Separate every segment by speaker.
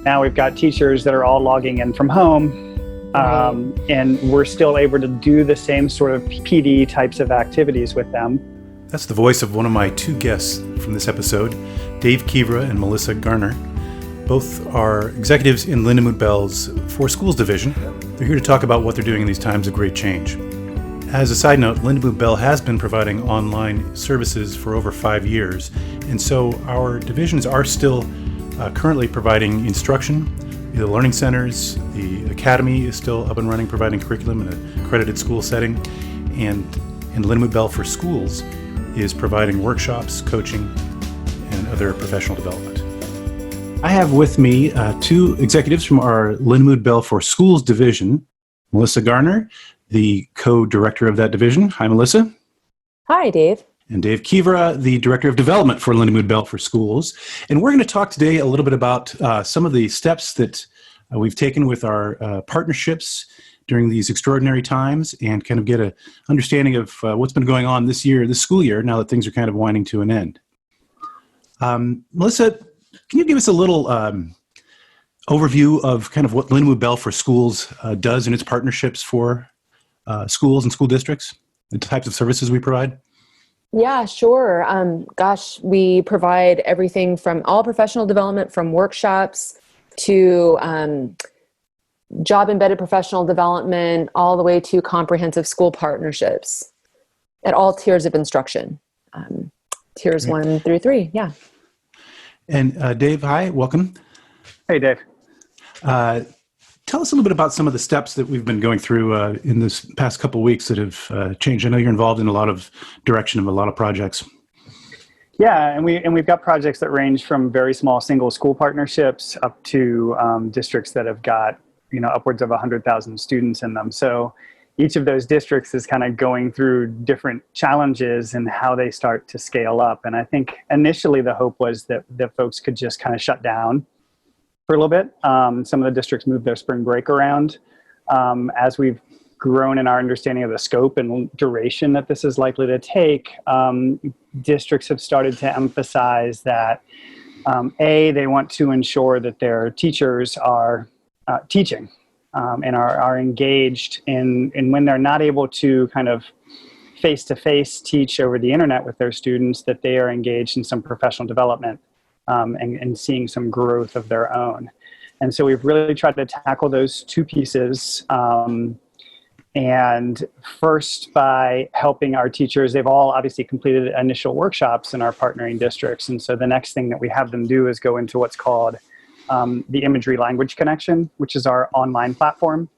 Speaker 1: Now we've got teachers that are all logging in from home. And we're still able to do the same sort of PD types of activities with them.
Speaker 2: That's the voice of one of my two guests from this episode, Dave Kiyvyra and Melissa Garner. Both are executives in Lindamood-Bell's For Schools division. They're here to talk about what they're doing in these times of great change. As a side note, Lindamood-Bell has been providing online services for over 5 years, and so our divisions are still currently providing instruction. The learning centers, the academy is still up and running, providing curriculum in an accredited school setting, and Lindamood-Bell for Schools is providing workshops, coaching, and other professional development. I have with me two executives from our Lindamood-Bell for Schools division, Melissa Garner, the co-director of that division. Hi, Melissa.
Speaker 3: Hi, Dave.
Speaker 2: And Dave Kiyvyra, the Director of Development for Lindamood-Bell for Schools. And we're going to talk today a little bit about some of the steps that we've taken with our partnerships during these extraordinary times and kind of get an understanding of what's been going on this school year, now that things are kind of winding to an end. Melissa, can you give us a little overview of kind of what Lindamood-Bell for Schools does in its partnerships for schools and school districts, the types of services we provide?
Speaker 3: Yeah, sure. We provide everything from all professional development, from workshops to job-embedded professional development, all the way to comprehensive school partnerships at all tiers of instruction, tiers 1 through 3. Yeah.
Speaker 2: And Dave, hi, welcome.
Speaker 1: Hey, Dave.
Speaker 2: Tell us a little bit about some of the steps that we've been going through in this past couple of weeks that have changed. I know you're involved in a lot of direction of a lot of projects.
Speaker 1: Yeah, and we've got projects that range from very small single school partnerships up to districts that have got upwards of 100,000 students in them. So each of those districts is kind of going through different challenges and how they start to scale up. And I think initially the hope was that folks could just kind of shut down for a little bit. Some of the districts moved their spring break around. As we've grown in our understanding of the scope and duration that this is likely to take, districts have started to emphasize that, they want to ensure that their teachers are teaching and are engaged in when they're not able to kind of face-to-face teach over the internet with their students, that they are engaged in some professional development and seeing some growth of their own. And so we've really tried to tackle those two pieces. And first, by helping our teachers, they've all obviously completed initial workshops in our partnering districts. And so the next thing that we have them do is go into what's called the Imagery Language Connection, which is our online platform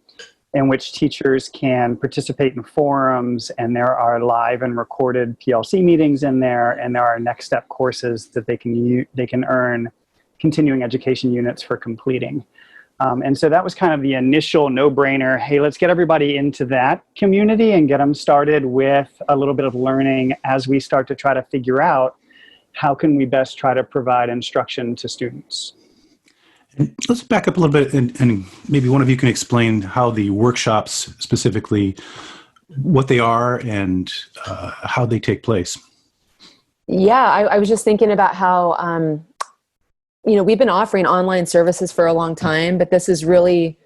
Speaker 1: in which teachers can participate in forums, and there are live and recorded PLC meetings in there, and there are next step courses that they can earn continuing education units for completing. And so that was kind of the initial no-brainer. Hey, let's get everybody into that community and get them started with a little bit of learning as we start to try to figure out how can we best try to provide instruction to students.
Speaker 2: And let's back up a little bit, and maybe one of you can explain how the workshops specifically, what they are and how they take place.
Speaker 3: Yeah, I was just thinking about how, we've been offering online services for a long time, but this has really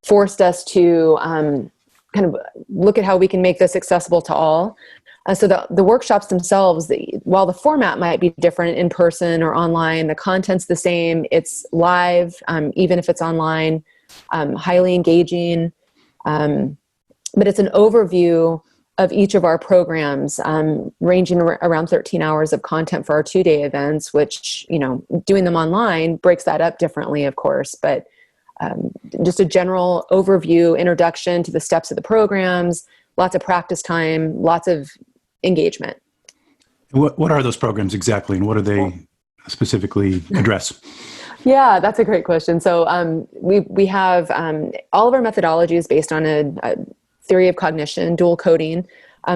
Speaker 3: forced us to kind of look at how we can make this accessible to all. So the workshops themselves, while the format might be different in person or online, the content's the same. It's live, even if it's online, highly engaging. But it's an overview of each of our programs, ranging around 13 hours of content for our 2-day events, which, doing them online breaks that up differently, of course. But just a general overview, introduction to the steps of the programs, lots of practice time, lots of engagement.
Speaker 2: What are those programs exactly, and what do they specifically address?
Speaker 3: Yeah, that's a great question. So we have all of our methodology is based on a theory of cognition, dual coding.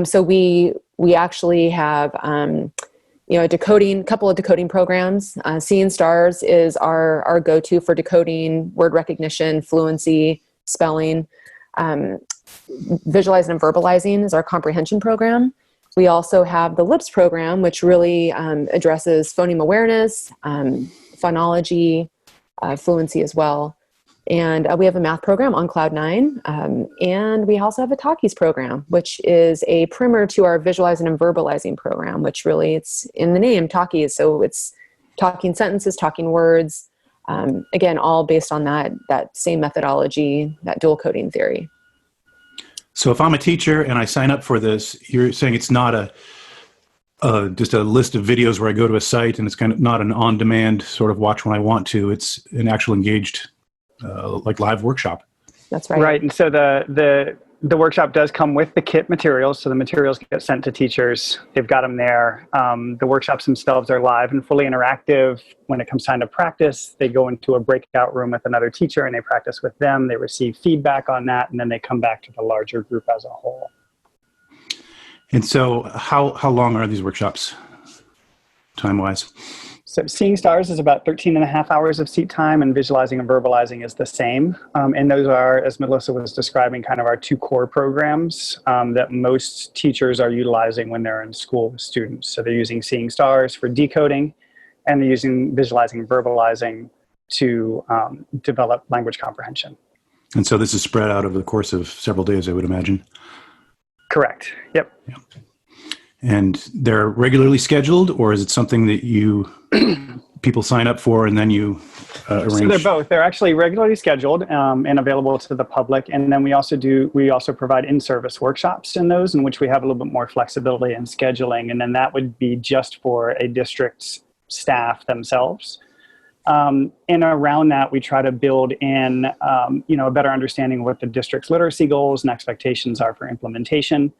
Speaker 3: So we actually have a couple of decoding programs. Seeing Stars is our go-to for decoding word recognition, fluency, spelling. Visualizing and Verbalizing is our comprehension program. We also have the LIPS program, which really addresses phoneme awareness, phonology, fluency as well. And we have a math program on Cloud9. And we also have a Talkies program, which is a primer to our visualizing and verbalizing program, which really it's in the name, Talkies. So it's talking sentences, talking words, again, all based on that same methodology, that dual coding theory.
Speaker 2: So if I'm a teacher and I sign up for this, you're saying it's not just a list of videos where I go to a site and it's kind of not an on-demand sort of watch when I want to. It's an actual engaged, like live workshop.
Speaker 3: That's right.
Speaker 1: Right. And so the workshop does come with the kit materials. So the materials get sent to teachers. They've got them there. The workshops themselves are live and fully interactive. When it comes time to practice, they go into a breakout room with another teacher and they practice with them. They receive feedback on that, and then they come back to the larger group as a whole.
Speaker 2: And so how long are these workshops, time-wise?
Speaker 1: So Seeing Stars is about 13 and a half hours of seat time, and Visualizing and Verbalizing is the same. And those are, as Melissa was describing, kind of our two core programs that most teachers are utilizing when they're in school with students. So they're using Seeing Stars for decoding, and they're using Visualizing and Verbalizing to develop language comprehension.
Speaker 2: And so this is spread out over the course of several days, I would imagine.
Speaker 1: Correct. Yep.
Speaker 2: Yeah. And they're regularly scheduled, or is it something that people sign up for and then you arrange?
Speaker 1: So they're both. They're actually regularly scheduled and available to the public. And then we also provide in-service workshops in those, in which we have a little bit more flexibility in scheduling. And then that would be just for a district's staff themselves. And around that, we try to build in, a better understanding of what the district's literacy goals and expectations are for implementation.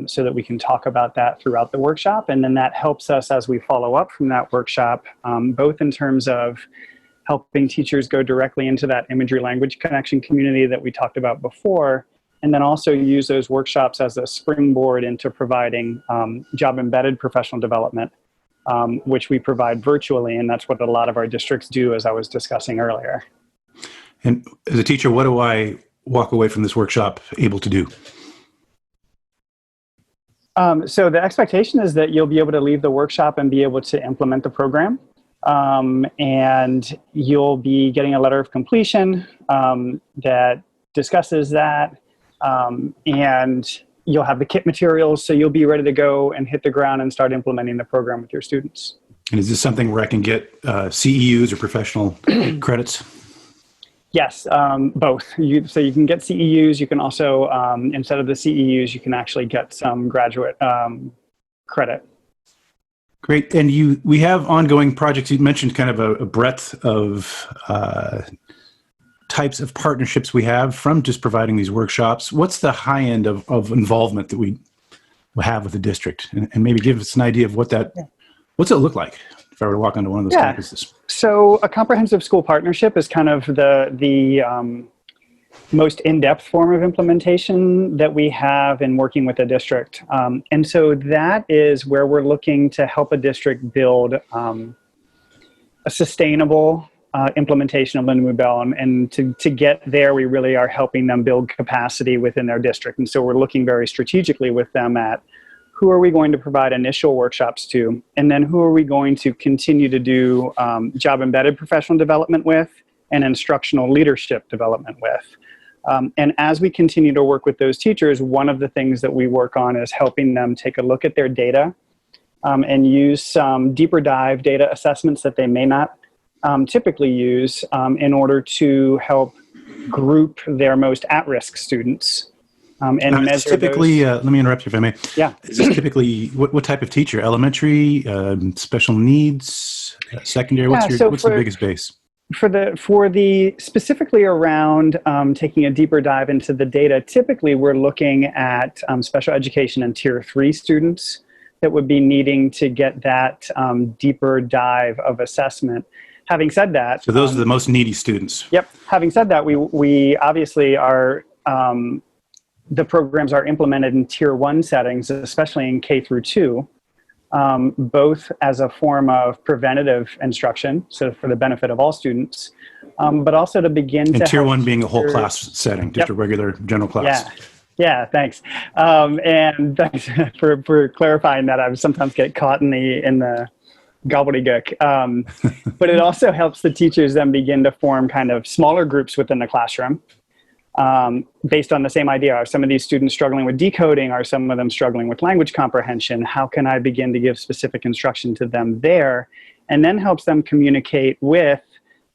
Speaker 1: So that we can talk about that throughout the workshop. And then that helps us as we follow up from that workshop, both in terms of helping teachers go directly into that imagery language connection community that we talked about before, and then also use those workshops as a springboard into providing job-embedded professional development, which we provide virtually, and that's what a lot of our districts do, as I was discussing earlier.
Speaker 2: And as a teacher, what do I walk away from this workshop able to do?
Speaker 1: So the expectation is that you'll be able to leave the workshop and be able to implement the program. And you'll be getting a letter of completion that discusses that. And you'll have the kit materials, so you'll be ready to go and hit the ground and start implementing the program with your students.
Speaker 2: And is this something where I can get CEUs or professional credits?
Speaker 1: Yes, both. So you can get CEUs. You can also, instead of the CEUs, you can actually get some graduate credit.
Speaker 2: Great. And we have ongoing projects. You mentioned kind of a breadth of types of partnerships we have from just providing these workshops. What's the high end of involvement that we have with the district? And maybe give us an idea of what's it look like if I were to walk onto one of those campuses?
Speaker 1: So a comprehensive school partnership is kind of the most in-depth form of implementation that we have in working with a district. And so that is where we're looking to help a district build a sustainable implementation of Lindamood-Bell. And to get there, we really are helping them build capacity within their district. And so we're looking very strategically with them at who are we going to provide initial workshops to, and then who are we going to continue to do job-embedded professional development with and instructional leadership development with. And as we continue to work with those teachers, one of the things that we work on is helping them take a look at their data and use some deeper dive data assessments that they may not typically use in order to help group their most at-risk students. And measure
Speaker 2: typically, let me interrupt you if I may.
Speaker 1: Yeah.
Speaker 2: Is this typically, what type of teacher? Elementary, special needs, secondary? What's the biggest base?
Speaker 1: For the specifically around taking a deeper dive into the data, typically we're looking at special education and tier 3 students that would be needing to get that deeper dive of assessment. Having said that,
Speaker 2: so those are the most needy students.
Speaker 1: Yep. Having said that, we obviously are. The programs are implemented in tier 1 settings, especially in K through 2, both as a form of preventative instruction, so for the benefit of all students, but also to begin
Speaker 2: and
Speaker 1: to
Speaker 2: tier 1 being a whole class setting, just a regular general class.
Speaker 1: Yeah, thanks. And thanks for clarifying that. I sometimes get caught in the gobbledygook. But it also helps the teachers then begin to form kind of smaller groups within the classroom based on the same idea. Are some of these students struggling with decoding? Are some of them struggling with language comprehension? How can I begin to give specific instruction to them there? And then helps them communicate with,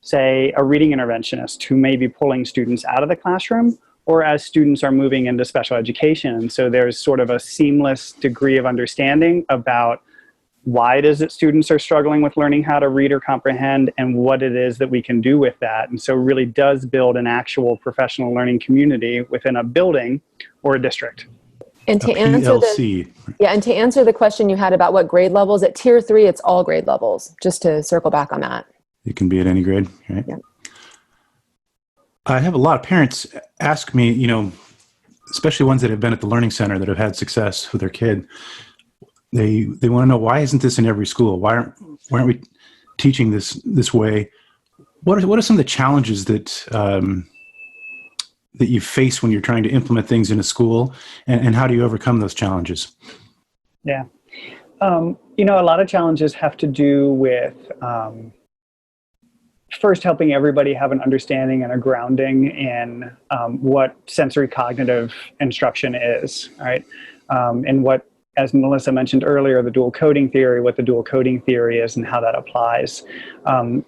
Speaker 1: say, a reading interventionist who may be pulling students out of the classroom, or as students are moving into special education. And so there's sort of a seamless degree of understanding about why it is that students are struggling with learning how to read or comprehend, and what it is that we can do with that. And so really does build an actual professional learning community within a building or a district.
Speaker 3: And to answer the question you had about what grade levels, at tier 3, it's all grade levels, just to circle back on that.
Speaker 2: It can be at any grade, right?
Speaker 3: Yeah.
Speaker 2: I have a lot of parents ask me, especially ones that have been at the Learning Center that have had success with their kid. They want to know, why isn't this in every school? Why aren't we teaching this way? What are some of the challenges that you face when you're trying to implement things in a school, and how do you overcome those challenges?
Speaker 1: Yeah, a lot of challenges have to do with first helping everybody have an understanding and a grounding in what sensory cognitive instruction is, right? And what, as Melissa mentioned earlier, the dual coding theory, what the dual coding theory is and how that applies.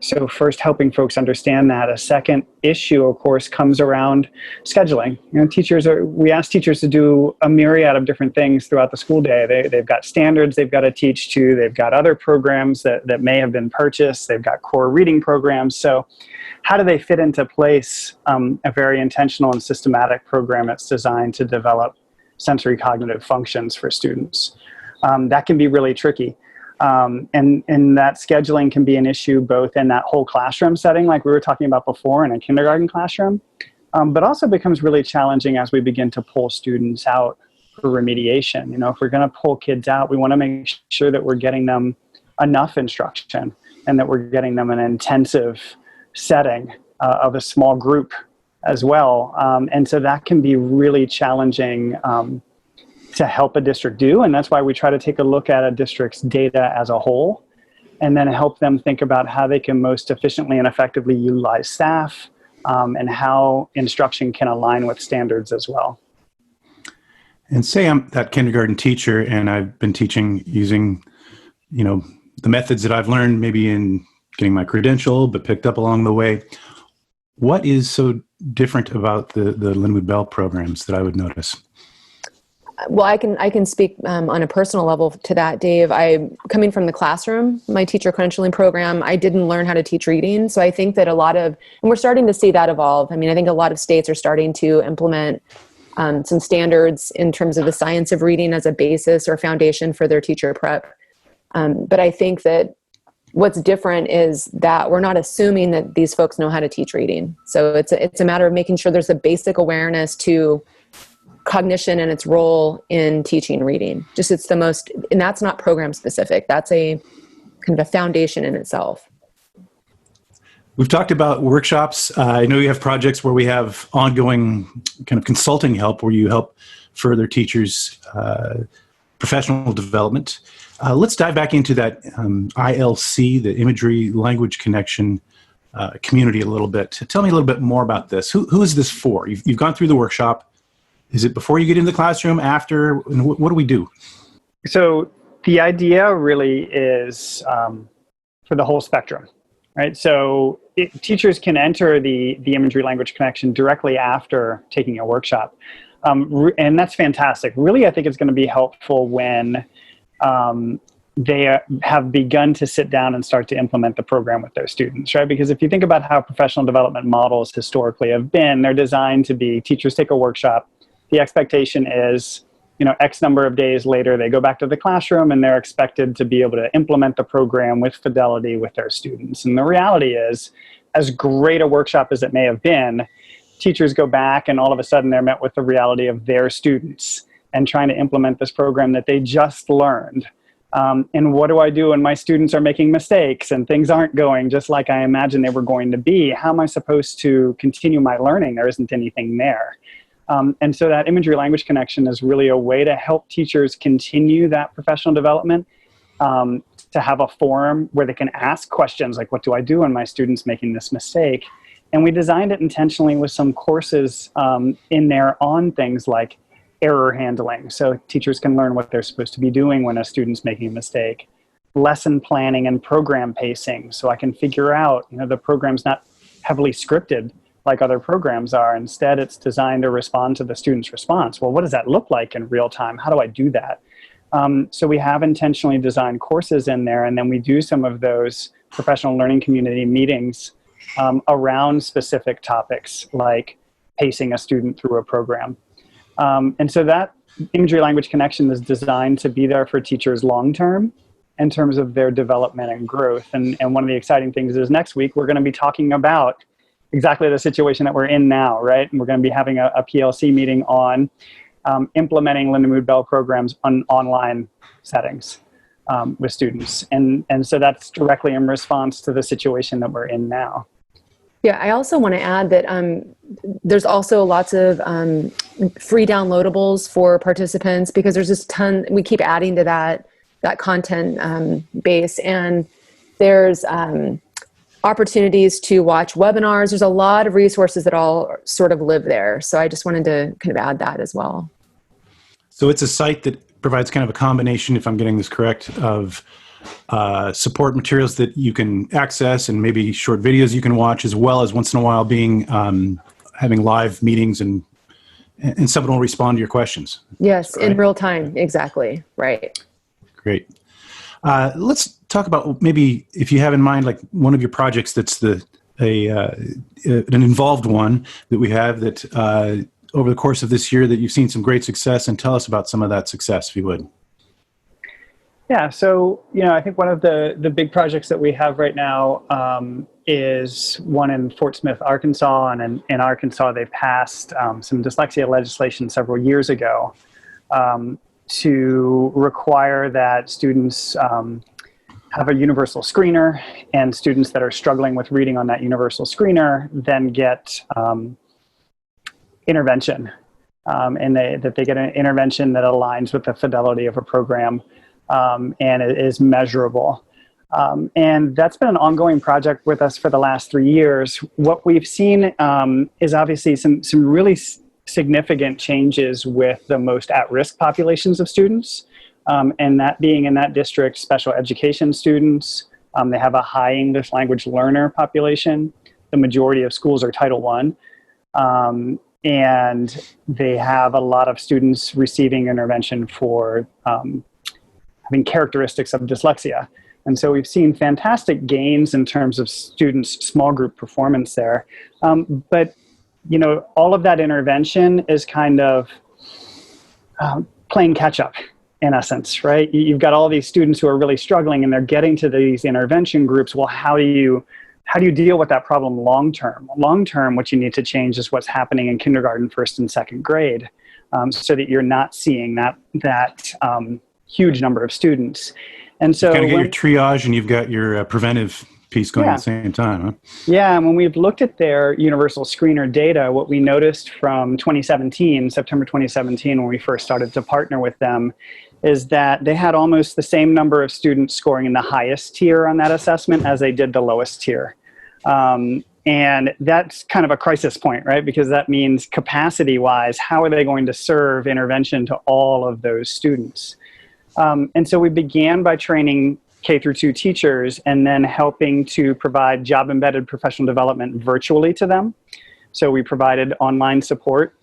Speaker 1: So first helping folks understand that. A second issue, of course, comes around scheduling. We ask teachers to do a myriad of different things throughout the school day. They've got standards they've got to teach to. They've got other programs that may have been purchased. They've got core reading programs. So how do they fit into place a very intentional and systematic program that's designed to develop sensory cognitive functions for students? That can be really tricky. And that scheduling can be an issue both in that whole classroom setting, like we were talking about before, in a kindergarten classroom, but also becomes really challenging as we begin to pull students out for remediation. If we're going to pull kids out, we want to make sure that we're getting them enough instruction and that we're getting them an intensive setting of a small group as well. And so that can be really challenging to help a district do. And that's why we try to take a look at a district's data as a whole, and then help them think about how they can most efficiently and effectively utilize staff, and how instruction can align with standards as well.
Speaker 2: And say I'm that kindergarten teacher and I've been teaching using, the methods that I've learned maybe in getting my credential, but picked up along the way. What is so different about the Lindamood-Bell programs that I would notice?
Speaker 3: Well, I can speak on a personal level to that, Dave. Coming from the classroom, my teacher credentialing program, I didn't learn how to teach reading. So I think that and we're starting to see that evolve. I think a lot of states are starting to implement some standards in terms of the science of reading as a basis or foundation for their teacher prep. But I think that what's different is that we're not assuming that these folks know how to teach reading. So it's a matter of making sure there's a basic awareness to cognition and its role in teaching reading. And that's not program specific. That's a kind of a foundation in itself.
Speaker 2: We've talked about workshops. I know you have projects where we have ongoing kind of consulting help, where you help further teachers' professional development. Let's dive back into that ILC, the Imagery Language Connection community a little bit. Tell me a little bit more about this. Who is this for? You've gone through the workshop. Is it before you get into the classroom, after? What do we do? So
Speaker 1: the idea really is for the whole spectrum, right? So teachers can enter the Imagery Language Connection directly after taking a workshop. And that's fantastic. Really, I think it's going to be helpful when they have begun to sit down and start to implement the program with their students, right? Because if you think about how professional development models historically have been, they're designed to be teachers take a workshop. The expectation is, X number of days later, they go back to the classroom and they're expected to be able to implement the program with fidelity with their students. And the reality is, as great a workshop as it may have been, teachers go back and all of a sudden they're met with the reality of their students and trying to implement this program that they just learned. And what do I do when my students are making mistakes and things aren't going just like I imagined they were going to be? How am I supposed to continue my learning? There isn't anything there. And so that imagery language connection is really a way to help teachers continue that professional development, to have a forum where they can ask questions like, what do I do when my student's making this mistake? And we designed it intentionally with some courses in there on things like error handling, so teachers can learn what they're supposed to be doing when a student's making a mistake. Lesson planning and program pacing, so I can figure out, the program's not heavily scripted like other programs are. Instead, it's designed to respond to the student's response. Well, what does that look like in real time? How do I do that? So we have intentionally designed courses in there, and then we do some of those professional learning community meetings around specific topics like pacing a student through a program. And so that imagery language connection is designed to be there for teachers long-term in terms of their development and growth. And one of the exciting things is next week, we're going to be talking about exactly the situation that we're in now, right? And we're going to be having a PLC meeting on implementing Lindamood-Bell programs on online settings with students. And so that's directly in response to the situation that we're in now.
Speaker 3: Yeah, I also want to add that there's also lots of free downloadables for participants, because there's just we keep adding to that content base, and there's opportunities to watch webinars. There's a lot of resources that all sort of live there. So I just wanted to kind of add that as well.
Speaker 2: So it's a site that provides kind of a combination, if I'm getting this correct, of support materials that you can access and maybe short videos you can watch, as well as once in a while having live meetings and someone will respond to your questions.
Speaker 3: Yes,
Speaker 2: right?
Speaker 3: In real time. Exactly. Right.
Speaker 2: Great. Let's talk about maybe if you have in mind like one of your projects that's an involved one that we have that over the course of this year that you've seen some great success, and tell us about some of that success, if you would.
Speaker 1: Yeah, so I think one of the big projects that we have right now is one in Fort Smith, Arkansas, and in Arkansas they passed some dyslexia legislation several years ago to require that students have a universal screener, and students that are struggling with reading on that universal screener then get intervention, and that they get an intervention that aligns with the fidelity of a program. And it is measurable. And that's been an ongoing project with us for the last 3 years. What we've seen is obviously some really significant changes with the most at-risk populations of students, and that being in that district, special education students. They have a high English language learner population. The majority of schools are Title I. And they have a lot of students receiving intervention for having characteristics of dyslexia. And so we've seen fantastic gains in terms of students' small group performance there. But, all of that intervention is kind of playing catch up in essence, right? You've got all these students who are really struggling and they're getting to these intervention groups. Well, how do you deal with that problem long-term? Long-term, what you need to change is what's happening in kindergarten, first and second grade, so that you're not seeing that huge number of students. And so
Speaker 2: you kind of get your triage and you've got your preventive piece going at the same time, huh?
Speaker 1: Yeah, and when we've looked at their universal screener data, what we noticed from September 2017, when we first started to partner with them, is that they had almost the same number of students scoring in the highest tier on that assessment as they did the lowest tier. And that's kind of a crisis point, right? Because that means capacity-wise, how are they going to serve intervention to all of those students? And so we began by training K through 2 teachers and then helping to provide job-embedded professional development virtually to them. So we provided online support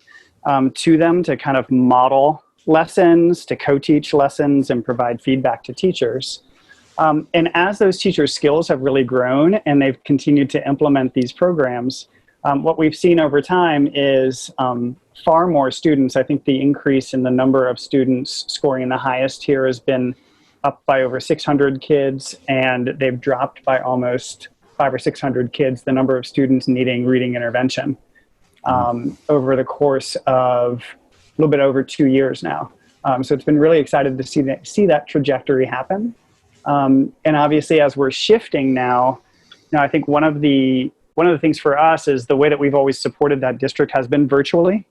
Speaker 1: to them to kind of model lessons, to co-teach lessons, and provide feedback to teachers. And as those teachers' skills have really grown and they've continued to implement these programs, what we've seen over time is far more students. I think the increase in the number of students scoring in the highest tier has been up by over 600 kids, and they've dropped by almost 500 or 600 kids, the number of students needing reading intervention over the course of a little bit over 2 years now. So it's been really excited to see that trajectory happen. And obviously, as we're shifting now, I think one of the things for us is the way that we've always supported that district has been virtually.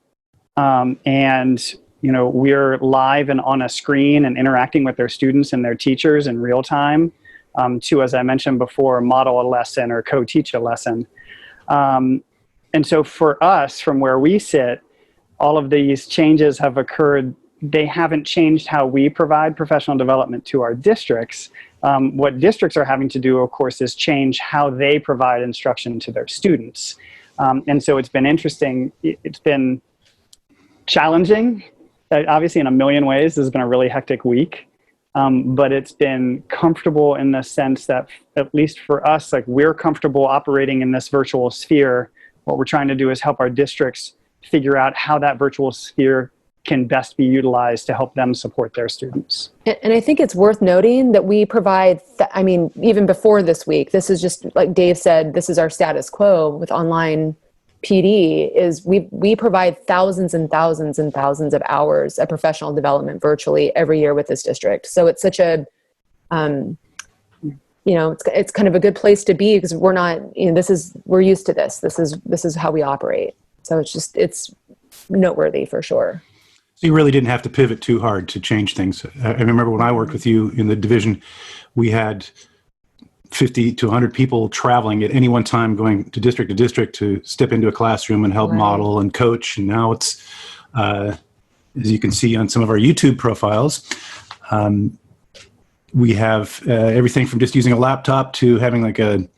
Speaker 1: And we're live and on a screen and interacting with their students and their teachers in real time. to, as I mentioned before, model a lesson or co-teach a lesson. And so for us, from where we sit, all of these changes have occurred. They haven't changed how we provide professional development to our districts. What districts are having to do, of course, is change how they provide instruction to their students. And so it's been interesting. It's been challenging. Obviously, in a million ways, this has been a really hectic week. But it's been comfortable in the sense that, at least for us, like, we're comfortable operating in this virtual sphere. What we're trying to do is help our districts figure out how that virtual sphere can best be utilized to help them support their students.
Speaker 3: And I think it's worth noting that we provide, I mean, even before this week, this is just like Dave said, this is our status quo with online PD, is we provide thousands and thousands and thousands of hours of professional development virtually every year with this district. So it's such a, it's kind of a good place to be, because we're not, we're used to this. This is how we operate. So it's noteworthy for sure.
Speaker 2: So you really didn't have to pivot too hard to change things. I remember when I worked with you in the division, we had 50 to 100 people traveling at any one time, going to district to step into a classroom and help model and coach. And now it's, as you can see on some of our YouTube profiles, we have everything from just using a laptop to having like a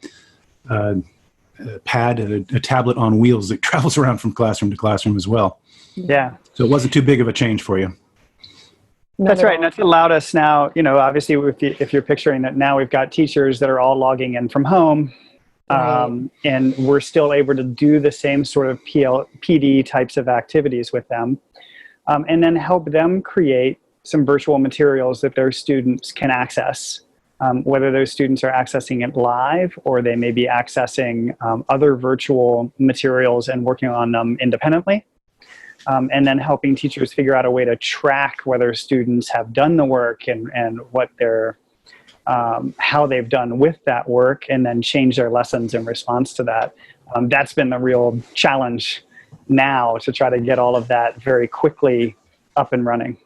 Speaker 2: pad, a tablet on wheels that travels around from classroom to classroom as well.
Speaker 1: Yeah.
Speaker 2: So it wasn't too big of a change for you.
Speaker 1: That's right. And that's allowed us now, obviously, if you're picturing that now we've got teachers that are all logging in from home, and we're still able to do the same sort of PD types of activities with them, and then help them create some virtual materials that their students can access, whether those students are accessing it live or they may be accessing other virtual materials and working on them independently. And then helping teachers figure out a way to track whether students have done the work and what their, how they've done with that work, and then change their lessons in response to that. That's been the real challenge now, to try to get all of that very quickly up and running.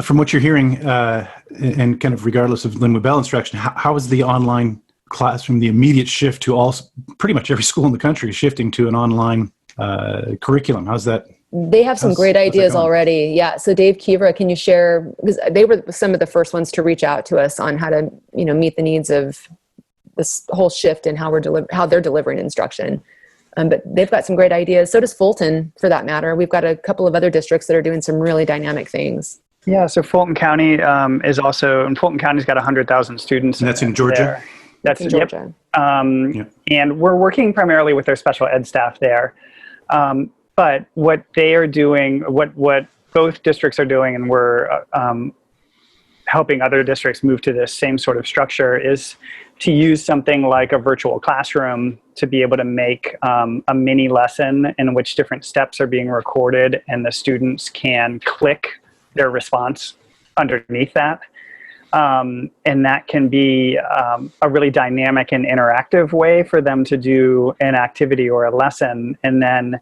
Speaker 2: From what you're hearing, and kind of regardless of Lindamood-Bell instruction, how is the online classroom, the immediate shift to all, pretty much every school in the country shifting to an online curriculum? How's that?
Speaker 3: They have some great ideas already. Yeah. So Dave, Kiyvyra, can you share, because they were some of the first ones to reach out to us on how to, meet the needs of this whole shift in how how they're delivering instruction. But they've got some great ideas. So does Fulton, for that matter. We've got a couple of other districts that are doing some really dynamic things.
Speaker 1: Yeah. So Fulton County is also, and Fulton County's got 100,000 students.
Speaker 2: And that's in Georgia?
Speaker 1: There. That's
Speaker 3: in Georgia.
Speaker 1: Yep. And we're working primarily with their special ed staff there. But what they are doing, what both districts are doing, and we're helping other districts move to this same sort of structure, is to use something like a virtual classroom to be able to make a mini lesson in which different steps are being recorded, and the students can click their response underneath that. And that can be a really dynamic and interactive way for them to do an activity or a lesson. And then,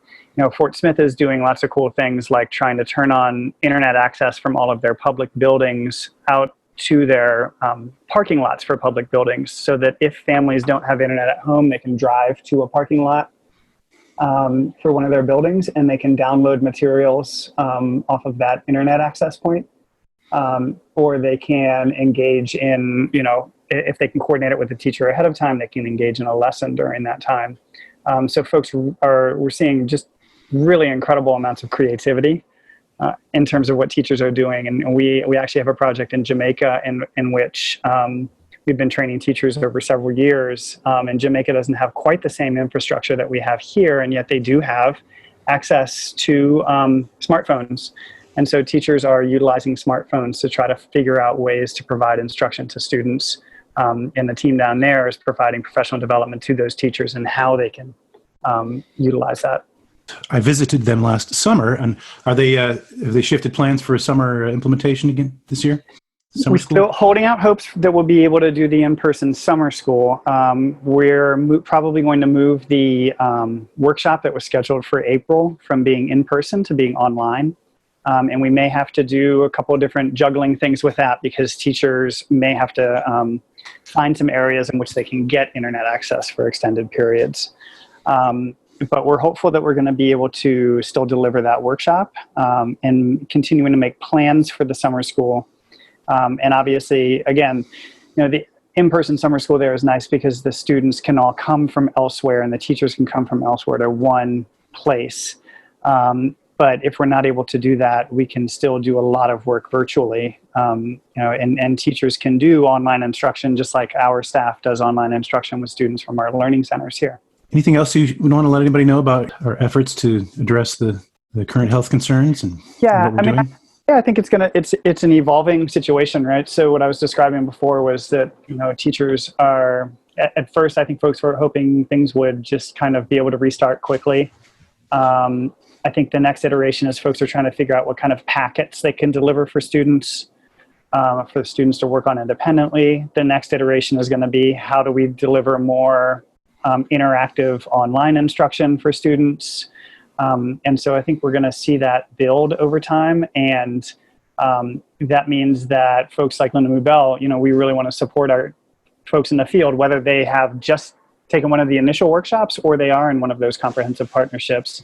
Speaker 1: Fort Smith is doing lots of cool things, like trying to turn on internet access from all of their public buildings out to their parking lots for public buildings, so that if families don't have internet at home, they can drive to a parking lot for one of their buildings, and they can download materials off of that internet access point. Or they can engage in, if they can coordinate it with the teacher ahead of time, they can engage in a lesson during that time. So folks we're seeing just really incredible amounts of creativity in terms of what teachers are doing. And we actually have a project in Jamaica in which we've been training teachers over several years. And Jamaica doesn't have quite the same infrastructure that we have here, and yet they do have access to smartphones. And so teachers are utilizing smartphones to try to figure out ways to provide instruction to students. And the team down there is providing professional development to those teachers and how they can utilize that.
Speaker 2: I visited them last summer, and have they shifted plans for a summer implementation again this year?
Speaker 1: We're still holding out hopes that we'll be able to do the in-person summer school. We're probably going to move the workshop that was scheduled for April from being in person to being online. And we may have to do a couple of different juggling things with that because teachers may have to find some areas in which they can get internet access for extended periods. But we're hopeful that we're going to be able to still deliver that workshop and continuing to make plans for the summer school. And obviously, again, the in-person summer school there is nice because the students can all come from elsewhere and the teachers can come from elsewhere to one place. But if we're not able to do that, we can still do a lot of work virtually. And teachers can do online instruction just like our staff does online instruction with students from our learning centers here.
Speaker 2: Anything else you would want to let anybody know about our efforts to address the current health concerns and what we're doing?
Speaker 1: I think it's an evolving situation, right? So what I was describing before was that, teachers are, at first, I think folks were hoping things would just kind of be able to restart quickly. I think the next iteration is folks are trying to figure out what kind of packets they can deliver for students, for the students to work on independently. The next iteration is going to be how do we deliver more interactive online instruction for students. And so I think we're going to see that build over time. And that means that folks like Lindamood-Bell, we really want to support our folks in the field, whether they have just taken one of the initial workshops or they are in one of those comprehensive partnerships,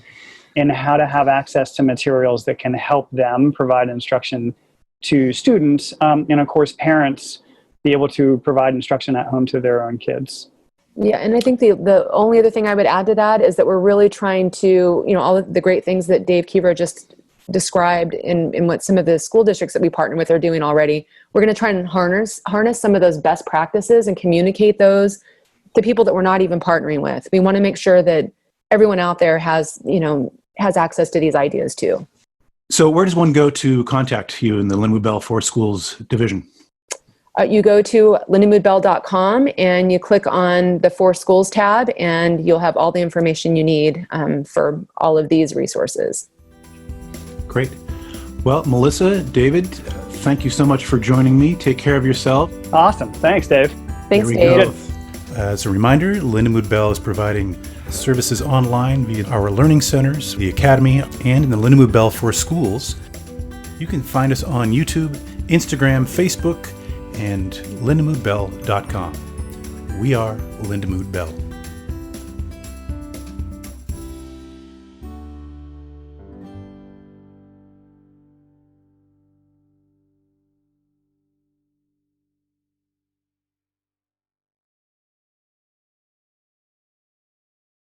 Speaker 1: in how to have access to materials that can help them provide instruction to students. And of course, parents be able to provide instruction at home to their own kids.
Speaker 3: Yeah, and I think the only other thing I would add to that is that we're really trying to, all of the great things that Dave Kiyvyra just described in what some of the school districts that we partner with are doing already. We're going to try and harness some of those best practices and communicate those to people that we're not even partnering with. We want to make sure that everyone out there has access to these ideas too.
Speaker 2: So where does one go to contact you in the Lindamood-Bell for Schools division?
Speaker 3: You go to lindamood-bell.com and you click on the For Schools tab and you'll have all the information you need for all of these resources.
Speaker 2: Great. Well, Melissa, David, thank you so much for joining me. Take care of yourself.
Speaker 1: Awesome. Thanks, Dave.
Speaker 3: Thanks, Dave.
Speaker 2: As a reminder, Lindamood-Bell is providing services online via our learning centers, the Academy, and in the Lindamood-Bell for Schools. You can find us on YouTube, Instagram, Facebook, and lindamoodbell.com. We are Lindamood-Bell.